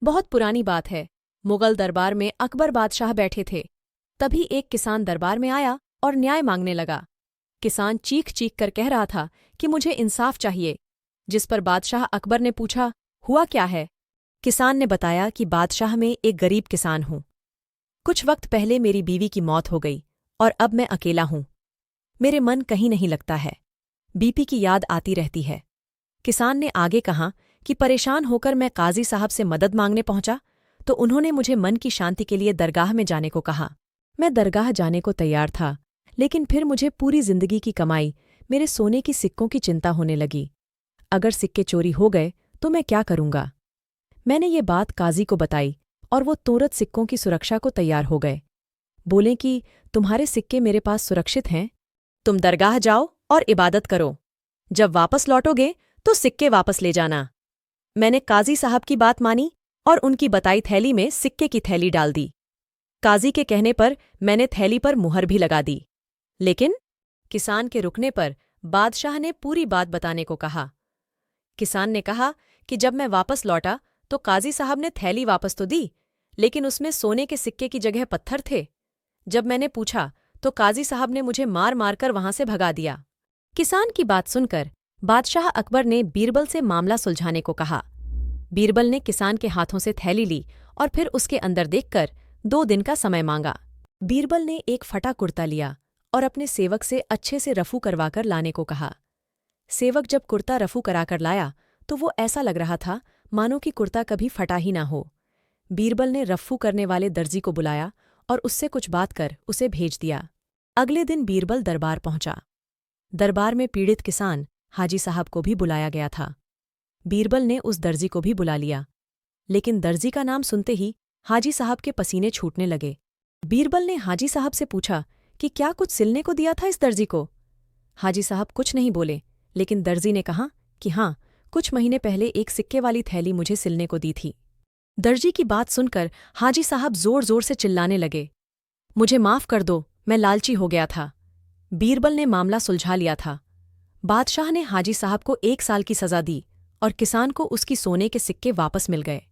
बहुत पुरानी बात है। मुगल दरबार में अकबर बादशाह बैठे थे। तभी एक किसान दरबार में आया और न्याय मांगने लगा। किसान चीख चीख कर कह रहा था कि मुझे इंसाफ चाहिए। जिस पर बादशाह अकबर ने पूछा, हुआ क्या है? किसान ने बताया कि बादशाह में एक गरीब किसान हूँ। कुछ वक्त पहले मेरी बीवी की मौत हो गई और अब मैं अकेला हूँ। मेरे मन कहीं नहीं लगता है। बीपी की याद आती रहती है। किसान ने आगे कहा कि परेशान होकर मैं काजी साहब से मदद मांगने पहुंचा तो उन्होंने मुझे मन की शांति के लिए दरगाह में जाने को कहा। मैं दरगाह जाने को तैयार था, लेकिन फिर मुझे पूरी जिंदगी की कमाई, मेरे सोने की सिक्कों की चिंता होने लगी। अगर सिक्के चोरी हो गए तो मैं क्या करूंगा? मैंने ये बात काजी को बताई और वो तुरंत सिक्कों की सुरक्षा को तैयार हो गए। बोले कि तुम्हारे सिक्के मेरे पास सुरक्षित हैं, तुम दरगाह जाओ और इबादत करो। जब वापस लौटोगे तो सिक्के वापस ले जाना। मैंने काजी साहब की बात मानी और उनकी बताई थैली में सिक्के की थैली डाल दी। काजी के कहने पर मैंने थैली पर मुहर भी लगा दी। लेकिन किसान के रुकने पर बादशाह ने पूरी बात बताने को कहा। किसान ने कहा कि जब मैं वापस लौटा तो काजी साहब ने थैली वापस तो दी, लेकिन उसमें सोने के सिक्के की जगह पत्थर थे। जब मैंने पूछा तो काजी साहब ने मुझे मार मारकर वहां से भगा दिया। किसान की बात सुनकर बादशाह अकबर ने बीरबल से मामला सुलझाने को कहा। बीरबल ने किसान के हाथों से थैली ली और फिर उसके अंदर देखकर 2 दिन का समय मांगा। बीरबल ने एक फटा कुर्ता लिया और अपने सेवक से अच्छे से रफू करवाकर लाने को कहा। सेवक जब कुर्ता रफू कराकर लाया तो वो ऐसा लग रहा था मानो कि कुर्ता कभी फटा ही ना हो। बीरबल ने रफ्फू करने वाले दर्जी को बुलाया और उससे कुछ बात कर उसे भेज दिया। अगले दिन बीरबल दरबार पहुंचा। दरबार में पीड़ित किसान हाजी साहब को भी बुलाया गया था। बीरबल ने उस दर्जी को भी बुला लिया, लेकिन दर्जी का नाम सुनते ही हाजी साहब के पसीने छूटने लगे। बीरबल ने हाजी साहब से पूछा कि क्या कुछ सिलने को दिया था इस दर्जी को? हाजी साहब कुछ नहीं बोले, लेकिन दर्जी ने कहा कि हाँ, कुछ महीने पहले एक सिक्के वाली थैली मुझे सिलने को दी थी। दर्जी की बात सुनकर हाजी साहब जोर जोर से चिल्लाने लगे, मुझे माफ कर दो, मैं लालची हो गया था। बीरबल ने मामला सुलझा लिया था। बादशाह ने हाजी साहब को 1 साल की सजा दी और किसान को उसकी सोने के सिक्के वापस मिल गए।